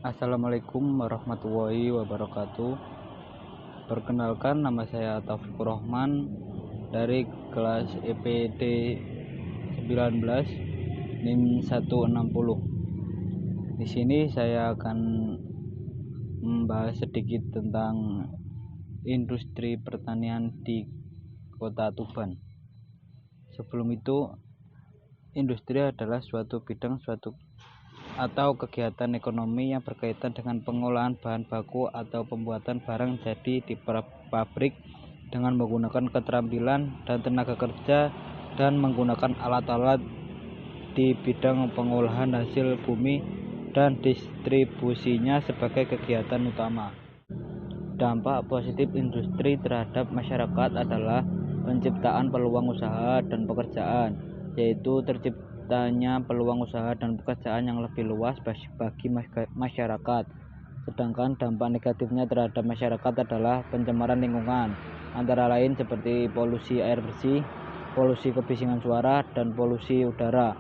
Assalamualaikum warahmatullahi wabarakatuh. Perkenalkan, nama saya Taufikur Rahman dari kelas EPD 19 NIM 160. Di sini saya akan membahas sedikit tentang industri pertanian di Kota Tuban. Sebelum itu, industri adalah suatu bidang atau kegiatan ekonomi yang berkaitan dengan pengolahan bahan baku atau pembuatan barang jadi di pabrik dengan menggunakan keterampilan dan tenaga kerja dan menggunakan alat-alat di bidang pengolahan hasil bumi dan distribusinya sebagai kegiatan utama. Dampak positif industri terhadap masyarakat adalah penciptaan peluang usaha dan pekerjaan, yaitu terciptanya peluang usaha dan pekerjaan yang lebih luas bagi masyarakat. Sedangkan dampak negatifnya terhadap masyarakat adalah pencemaran lingkungan, antara lain seperti polusi air bersih, polusi kebisingan suara, dan polusi udara.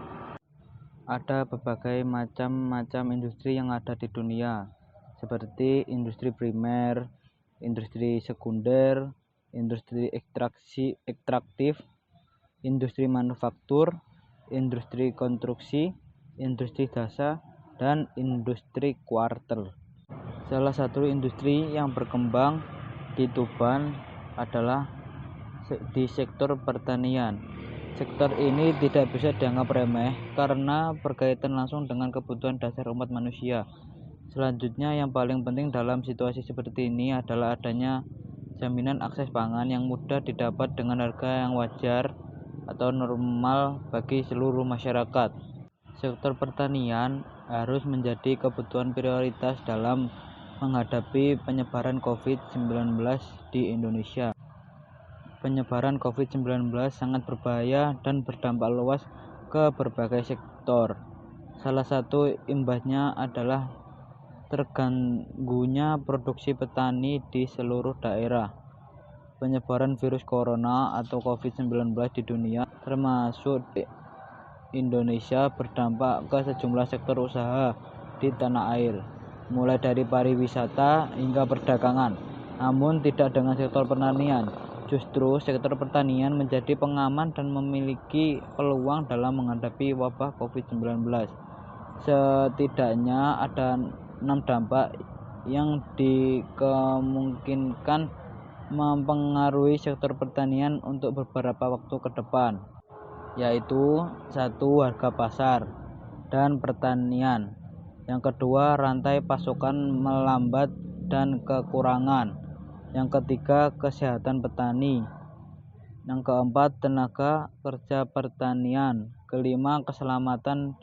Ada berbagai macam industri yang ada di dunia, seperti industri primer, industri sekunder, industri ekstraktif, industri manufaktur, industri konstruksi, industri jasa, dan industri kuarter. Salah satu industri yang berkembang di Tuban adalah di sektor pertanian. Sektor ini tidak bisa dianggap remeh karena berkaitan langsung dengan kebutuhan dasar umat manusia. Selanjutnya, yang paling penting dalam situasi seperti ini adalah adanya jaminan akses pangan yang mudah didapat dengan harga yang wajar atau normal bagi seluruh masyarakat. Sektor pertanian harus menjadi kebutuhan prioritas dalam menghadapi penyebaran COVID-19 di Indonesia. Penyebaran COVID-19 sangat berbahaya dan berdampak luas ke berbagai sektor. Salah satu imbasnya adalah terganggunya produksi petani di seluruh daerah. Penyebaran virus corona atau COVID-19 di dunia, termasuk di Indonesia, berdampak ke sejumlah sektor usaha di tanah air, mulai dari pariwisata hingga perdagangan. Namun tidak dengan sektor pertanian. Justru sektor pertanian menjadi pengaman dan memiliki peluang dalam menghadapi wabah COVID-19. Setidaknya ada 6 dampak yang dikemungkinkan mempengaruhi sektor pertanian untuk beberapa waktu ke depan, yaitu 1. Harga pasar dan pertanian. Yang kedua, rantai pasokan melambat dan kekurangan. Yang ketiga, kesehatan petani. Yang keempat, tenaga kerja pertanian. Kelima, keselamatan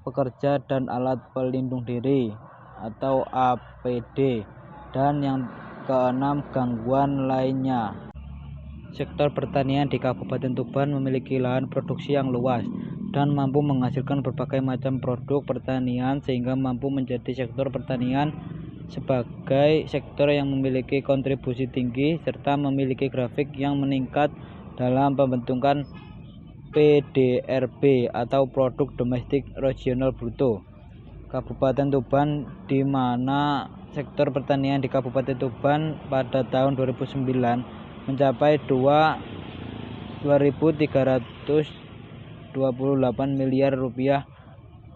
pekerja dan alat pelindung diri atau APD. Dan yang keenam, gangguan lainnya. Sektor pertanian di Kabupaten Tuban memiliki lahan produksi yang luas dan mampu menghasilkan berbagai macam produk pertanian sehingga mampu menjadi sektor pertanian sebagai sektor yang memiliki kontribusi tinggi serta memiliki grafik yang meningkat dalam pembentukan PDRB atau Produk Domestik Regional Bruto. Kabupaten Tuban, di mana sektor pertanian di Kabupaten Tuban pada tahun 2009 mencapai 2.328 miliar rupiah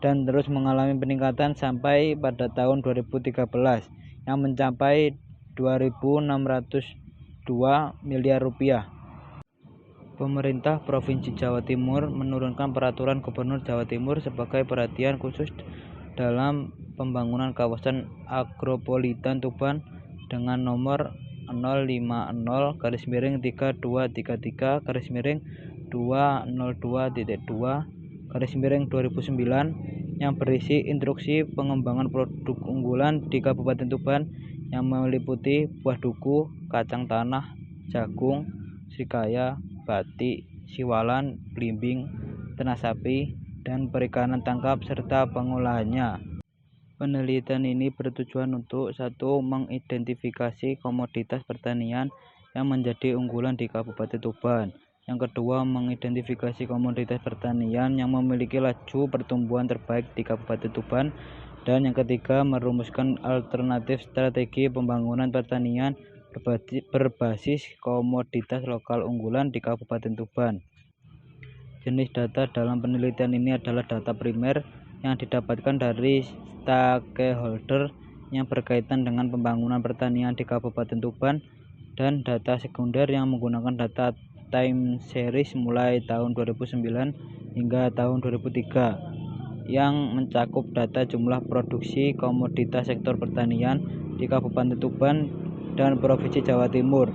dan terus mengalami peningkatan sampai pada tahun 2013 yang mencapai 2.602 miliar rupiah. Pemerintah Provinsi Jawa Timur menurunkan peraturan Gubernur Jawa Timur sebagai perhatian khusus dalam pembangunan kawasan agropolitan Tuban dengan nomor 050-32-202.2/2009 yang berisi instruksi pengembangan produk unggulan di Kabupaten Tuban yang meliputi buah duku, kacang tanah, jagung, srikaya, batik, siwalan, belimbing, ternak sapi, dan perikanan tangkap serta pengolahannya. Penelitian ini bertujuan untuk 1. Mengidentifikasi komoditas pertanian yang menjadi unggulan di Kabupaten Tuban. Yang kedua, mengidentifikasi komoditas pertanian yang memiliki laju pertumbuhan terbaik di Kabupaten Tuban. Dan yang ketiga, merumuskan alternatif strategi pembangunan pertanian berbasis komoditas lokal unggulan di Kabupaten Tuban. Jenis data dalam penelitian ini adalah data primer yang didapatkan dari stakeholder yang berkaitan dengan pembangunan pertanian di Kabupaten Tuban, dan data sekunder yang menggunakan data time series mulai tahun 2009 hingga tahun 2003 yang mencakup data jumlah produksi komoditas sektor pertanian di Kabupaten Tuban dan Provinsi Jawa Timur,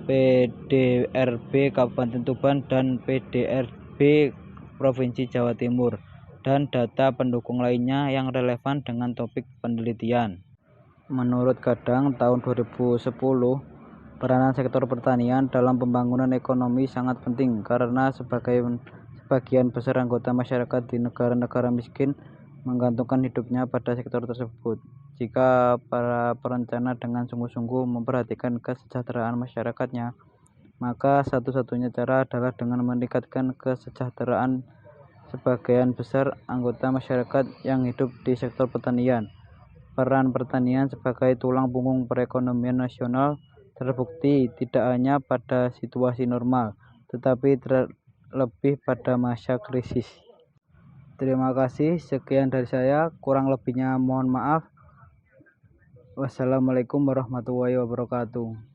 PDRB Kabupaten Tuban dan PDRB Provinsi Jawa Timur, dan data pendukung lainnya yang relevan dengan topik penelitian. Menurut Kadang tahun 2010, peranan sektor pertanian dalam pembangunan ekonomi sangat penting karena sebagian besar anggota masyarakat di negara-negara miskin menggantungkan hidupnya pada sektor tersebut. Jika para perencana dengan sungguh-sungguh memperhatikan kesejahteraan masyarakatnya, maka satu-satunya cara adalah dengan meningkatkan kesejahteraan sebagian besar anggota masyarakat yang hidup di sektor pertanian. Peran pertanian sebagai tulang punggung perekonomian nasional terbukti tidak hanya pada situasi normal, tetapi terlebih pada masa krisis. Terima kasih, sekian dari saya, kurang lebihnya mohon maaf. Wassalamualaikum warahmatullahi wabarakatuh.